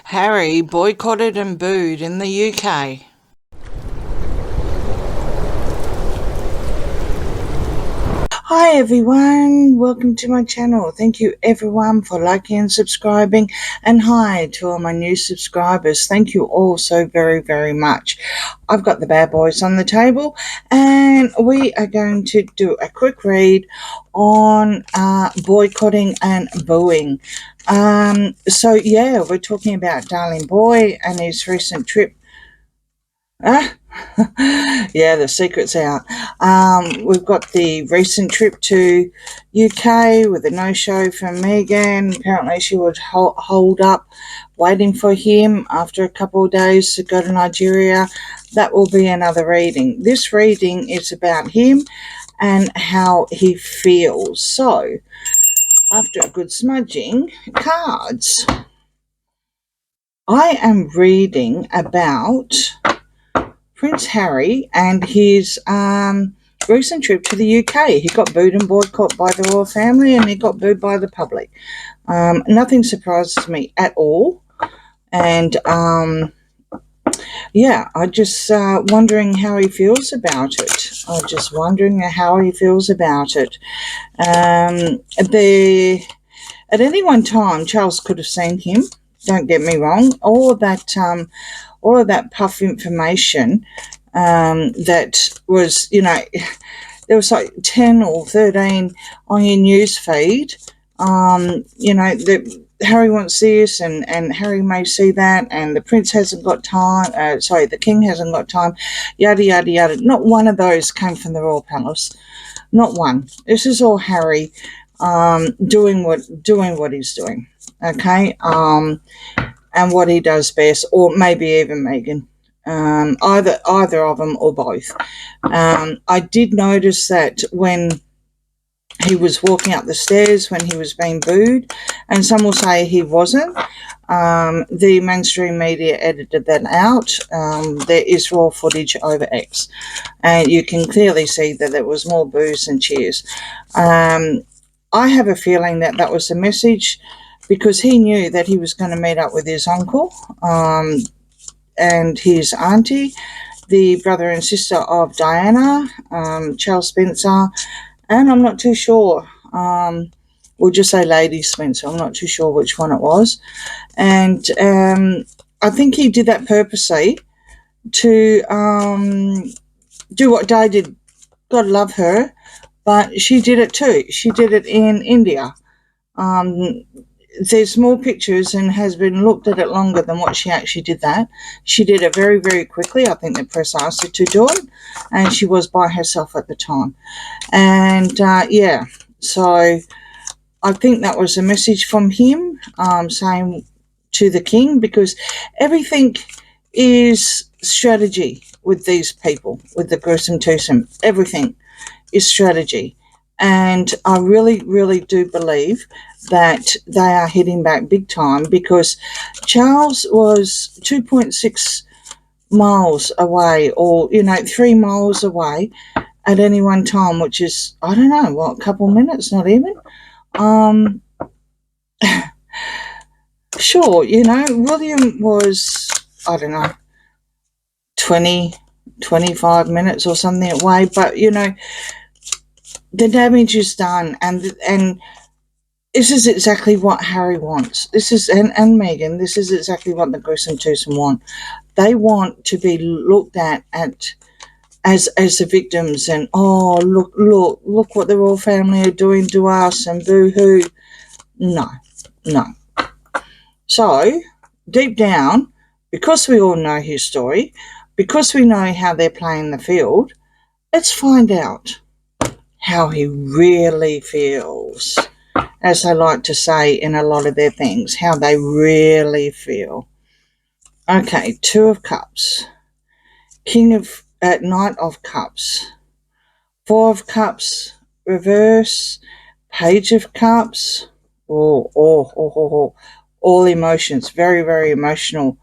Harry boycotted and booed in the UK. Hi everyone, welcome to my channel. Thank you everyone for liking and subscribing, and hi to all my new subscribers. Thank you all so very, very much. I've got the bad boys on the table and we are going to do a quick read on boycotting and booing. So yeah, we're talking about Darling Boy and his recent trip. Yeah, the secret's out. We've got the recent trip to UK with a no-show from Megan. Apparently she would hold up waiting for him after a couple of days to go to Nigeria. That will be another reading. This reading is about him and how he feels. So, after a good smudging, cards. I am reading about Prince Harry and his recent trip to the UK. He got booed and boycotted by the royal family, and he got booed by the public. Nothing surprises me at all. And yeah, I just wondering how he feels about it. I'm just wondering how he feels about it. At any one time, Charles could have seen him. Don't get me wrong. All of that puff information that was, there was like 10 or 13 on your news feed. That Harry wants this and Harry may see that, and the prince hasn't got time. The king hasn't got time. Yada yada yada. Not one of those came from the royal palace. Not one. This is all Harry doing what he's doing. Okay. And what he does best, or maybe even Megan, either of them or both. I did notice that when he was walking up the stairs, when he was being booed, and some will say he wasn't, the mainstream media edited that out. There is raw footage over X, and you can clearly see that there was more boos and cheers. I have a feeling that was the message, because he knew that he was going to meet up with his uncle and his auntie, the brother and sister of Diana, Charles Spencer, and I'm not too sure. We'll just say Lady Spencer. I'm not too sure which one it was. And I think he did that purposely to do what Di did. God love her, but she did it too. She did it in India. There's more pictures and has been looked at it longer than what she actually did that. She did it very, very quickly. I think the press asked her to do it, and she was by herself at the time. And yeah, so I think that was a message from him saying to the king, because everything is strategy with these people, with the gruesome twosome. Everything is strategy. And I really, really do believe that they are hitting back big time, because Charles was 2.6 miles away, or 3 miles away at any one time, which is, I don't know, what, a couple minutes, not even. Sure, William was, I don't know, 20, 25 minutes or something away, but the damage is done, and this is exactly what Harry wants. This is and Meghan. This is exactly what the gruesome twosome want. They want to be looked at as the victims, and look what the royal family are doing to us, and boo hoo. No. So deep down, because we all know his story, because we know how they're playing the field, let's find out how he really feels, as they like to say in a lot of their things, how they really feel. Okay, Two of Cups, Knight of Cups, Four of Cups, reverse, Page of Cups, all emotions, very, very emotional,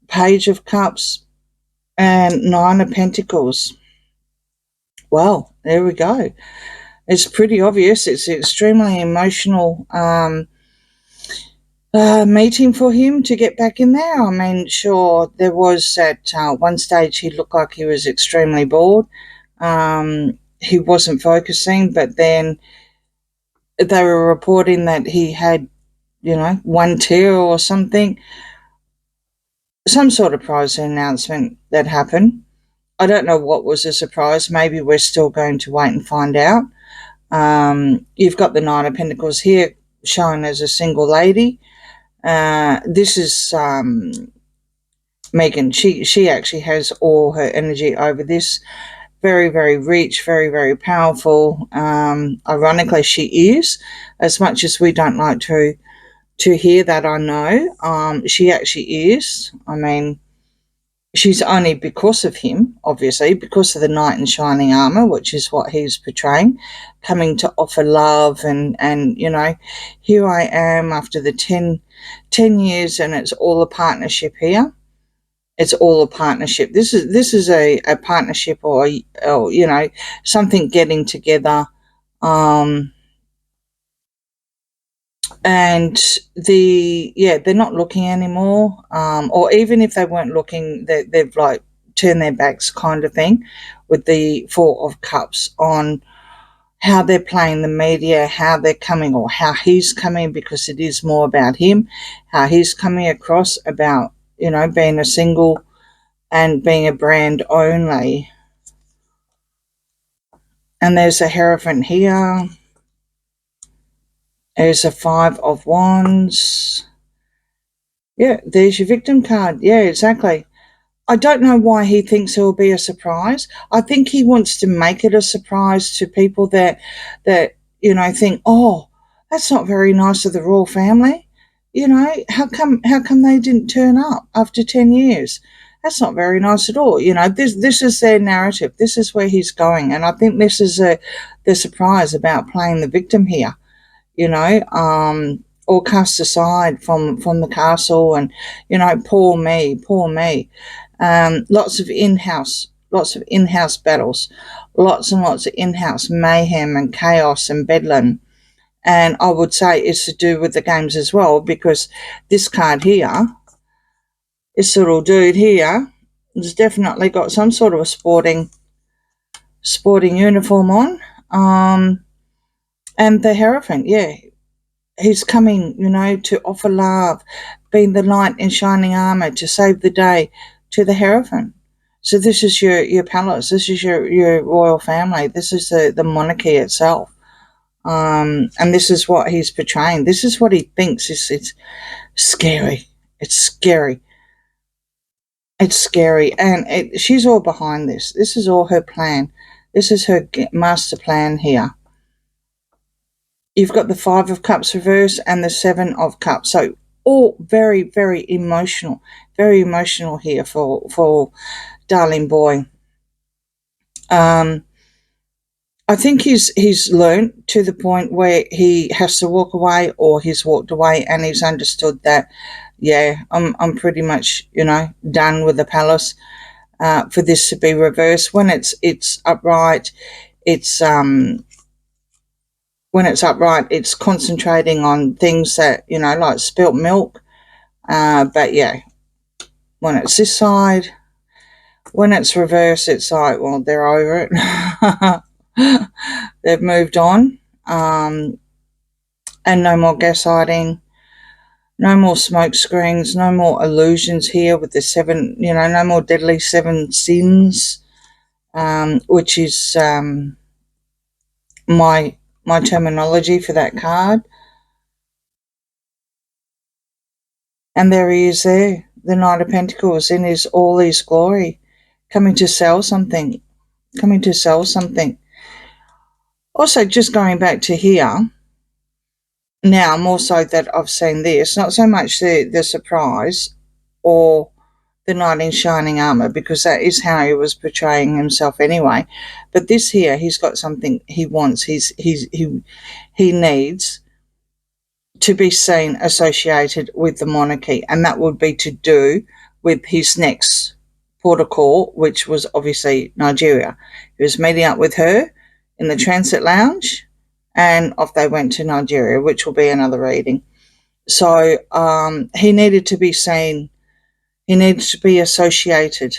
Page of Cups, and Nine of Pentacles. Well, there we go. It's pretty obvious. It's extremely emotional meeting for him to get back in there. I mean, sure, there was at one stage he looked like he was extremely bored. He wasn't focusing, but then they were reporting that he had, one tear or something, some sort of prize announcement that happened. I don't know what was a surprise. Maybe we're still going to wait and find out. You've got the Nine of Pentacles here shown as a single lady. This is Megan. She actually has all her energy over this. Very, very rich, very, very powerful. Ironically, she is. As much as we don't like to hear that, I know, she actually is. I mean, she's only because of him, obviously, because of the knight in shining armor, which is what he's portraying, coming to offer love and here I am after the 10 years, and it's all a partnership here. It's all a partnership. This is a partnership, or something getting together. And they're not looking anymore, or even if they weren't looking, they've like turned their backs, kind of thing, with the Four of Cups on how they're playing the media, how they're coming, or how he's coming, because it is more about him, how he's coming across about being a single and being a brand only. And there's a Hierophant here. There's a Five of Wands. Yeah, there's your victim card. Yeah, exactly. I don't know why he thinks it will be a surprise. I think he wants to make it a surprise to people that think, oh, that's not very nice of the royal family. How come they didn't turn up after 10 years? That's not very nice at all. This is their narrative. This is where he's going. And I think this is the surprise about playing the victim here. Or cast aside from the castle, and poor me. Lots of in-house battles, lots and lots of in-house mayhem and chaos and bedlam. And I would say it's to do with the games as well, because this card here, this little dude here, has definitely got some sort of a sporting uniform on. And the Hierophant, yeah, he's coming, to offer love, being the light in shining armor, to save the day, to the Hierophant. So this is your palace. This is your royal family. This is the monarchy itself. And this is what he's portraying. This is what he thinks. It's scary. It's scary. It's scary. And she's all behind this. This is all her plan. This is her master plan here. You've got the Five of Cups reverse and the Seven of Cups. So all very, very emotional here for darling boy. I think he's learned to the point where he has to walk away, or he's walked away, and he's understood that, yeah, I'm pretty much, done with the palace. For this to be reversed, when it's upright, when it's upright, it's concentrating on things that, like spilt milk. But yeah, when it's this side, when it's reversed, it's like, well, they're over it. They've moved on. And no more gaslighting, no more smoke screens, no more illusions here with the seven, no more deadly seven sins, which is my terminology for that card. And there he is there, the Knight of Pentacles in all his glory, coming to sell something. Also, just going back to here, now more so that I've seen this, not so much the surprise or the knight in shining armor, because that is how he was portraying himself anyway. But this here, he's got something he wants. He needs to be seen associated with the monarchy, and that would be to do with his next port of call, which was obviously Nigeria. He was meeting up with her in the transit lounge, and off they went to Nigeria, which will be another reading. So he needed to be seen. He needed to be associated.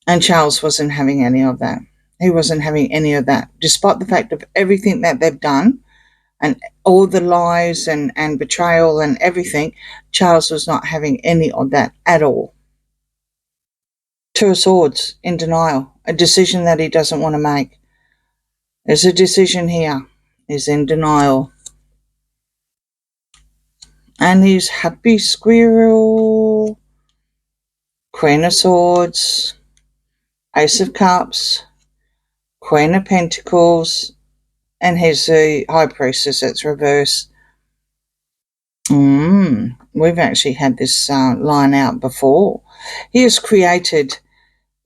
And Charles wasn't having any of that. He wasn't having any of that, despite the fact of everything that they've done and all the lies and betrayal and everything. Charles was not having any of that at all. Two of Swords, in denial, a decision that he doesn't want to make. There's a decision here. He's in denial. And he's happy squirrel. Queen of Swords, Ace of Cups, Queen of Pentacles, and here's the High Priestess that's reversed. We've actually had this line out before. He has created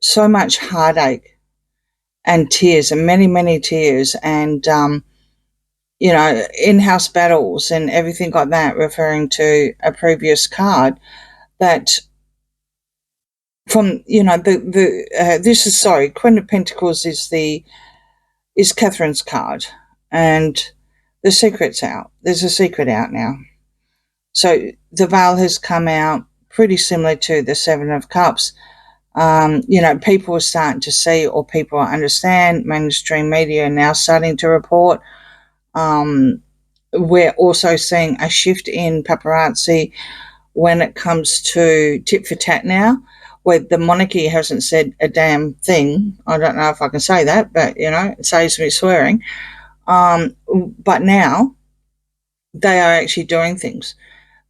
so much heartache and tears, and many, many tears, and in-house battles and everything like that, referring to a previous card that from, this is, Queen of Pentacles is Catherine's card, and the secret's out. There's a secret out now. So the veil has come out pretty similar to the Seven of Cups. People are starting to see, or people understand, mainstream media are now starting to report. We're also seeing a shift in paparazzi when it comes to tit for tat now, where the monarchy hasn't said a damn thing. I don't know if I can say that, but, it saves me swearing. But now they are actually doing things.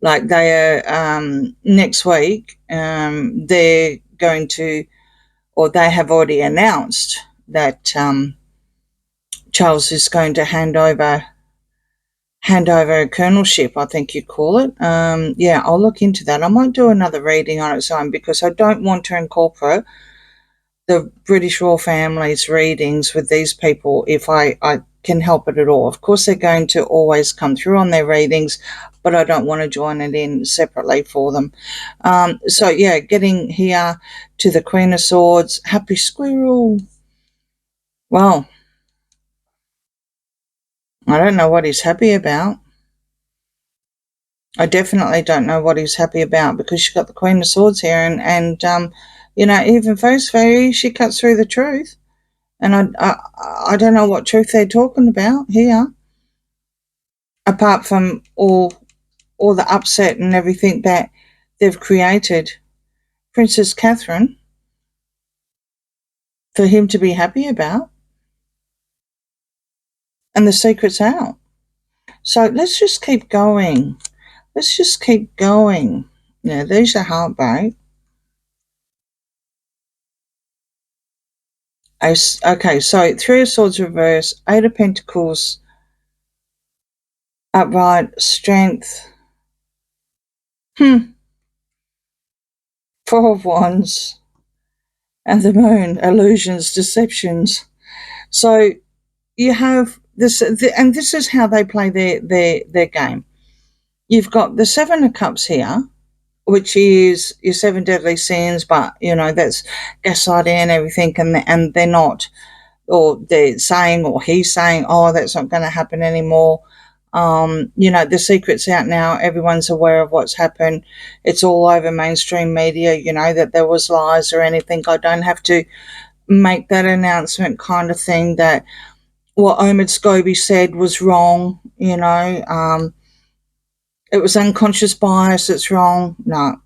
Like they are, next week, they're going to, or they have already announced that Charles is going to hand over a colonelship, I think you call it. I'll look into that. I might do another reading on its own, because I don't want to incorporate the British royal family's readings with these people if I can help it at all. Of course, they're going to always come through on their readings, but I don't want to join it in separately for them. Getting here to the Queen of Swords, happy squirrel. Well, I don't know what he's happy about. I definitely don't know what he's happy about, because you've got the Queen of Swords here, and even Face Fairy, she cuts through the truth. And I don't know what truth they're talking about here, apart from all the upset and everything that they've created Princess Catherine for him to be happy about. And the secret's out. So let's just keep going. Yeah, there's your heartbreak. Okay, so Three of Swords reverse, Eight of Pentacles upright, Strength, Four of Wands, and the Moon, illusions, deceptions. So you have this, and this is how they play their game. You've got the Seven of Cups here, which is your seven deadly sins, but that's gaslighting and everything, and they're not, or they're saying, or he's saying, oh, that's not going to happen anymore. The secret's out now. Everyone's aware of what's happened. It's all over mainstream media, that there was lies or anything. I don't have to make that announcement kind of thing, that what Omid Scobie said was wrong, it was unconscious bias that's wrong. No,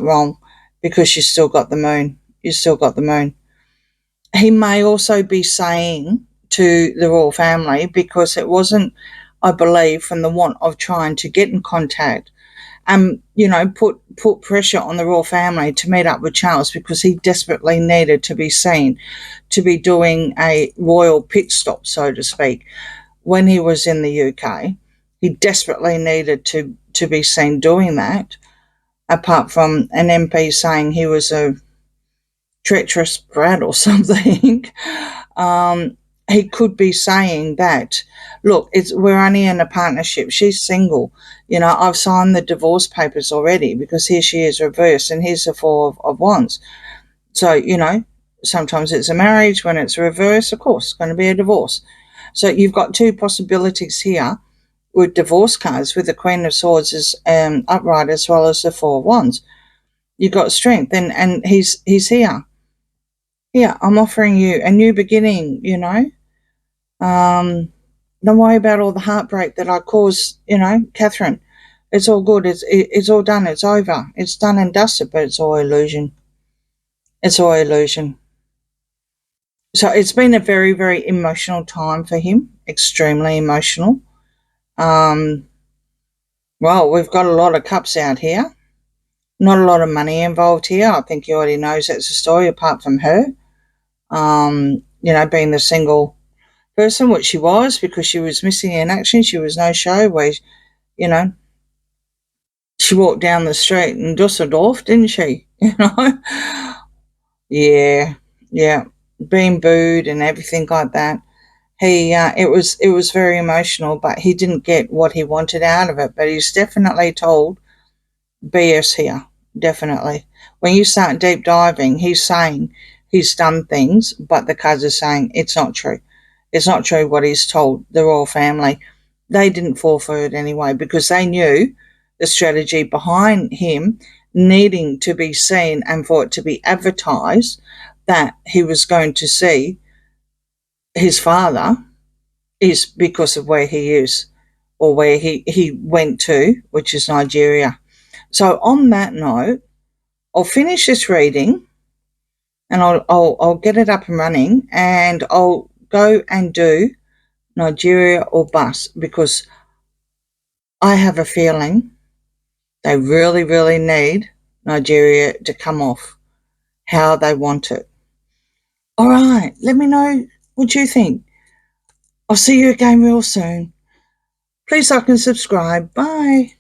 wrong, because you still got the moon. He may also be saying to the royal family, because it wasn't, I believe, from the want of trying to get in contact and, put pressure on the royal family to meet up with Charles, because he desperately needed to be seen to be doing a royal pit stop, so to speak, when he was in the UK. He desperately needed to be seen doing that, apart from an MP saying he was a treacherous brat or something. He could be saying that, look, we're only in a partnership. She's single. I've signed the divorce papers already, because here she is reversed, and here's the Four of Wands. So, sometimes it's a marriage. When it's reversed, of course, it's going to be a divorce. So you've got two possibilities here with divorce cards, with the Queen of Swords as upright as well as the Four of Wands. You've got strength, and he's here. Yeah, I'm offering you a new beginning, you know. Don't worry about all the heartbreak that I caused, you know, Catherine. It's all good. It's all done. It's over. It's done and dusted, but it's all illusion. It's all illusion. So it's been a very, very emotional time for him. Extremely emotional. Well, we've got a lot of cups out here. Not a lot of money involved here. I think he already knows that's the story, apart from her. You know, being the single person, which she was, because she was missing in action. She was no show where, you know, she walked down the street in Dusseldorf, didn't she? You know? Yeah, yeah. Being booed and everything like that. It was very emotional, but he didn't get what he wanted out of it. But he's definitely told BS here. Definitely. When you start deep diving, he's saying he's done things, but the cards are saying it's not true. It's not true what he's told the royal family. They didn't fall for it anyway, because they knew the strategy behind him needing to be seen and for it to be advertised that he was going to see his father is because of where he is, or where he went to, which is Nigeria. So on that note, I'll finish this reading and I'll get it up and running, and I'll go and do Nigeria or bust, because I have a feeling they really, really need Nigeria to come off how they want it. All right, let me know what you think. I'll see you again real soon. Please like and subscribe. Bye.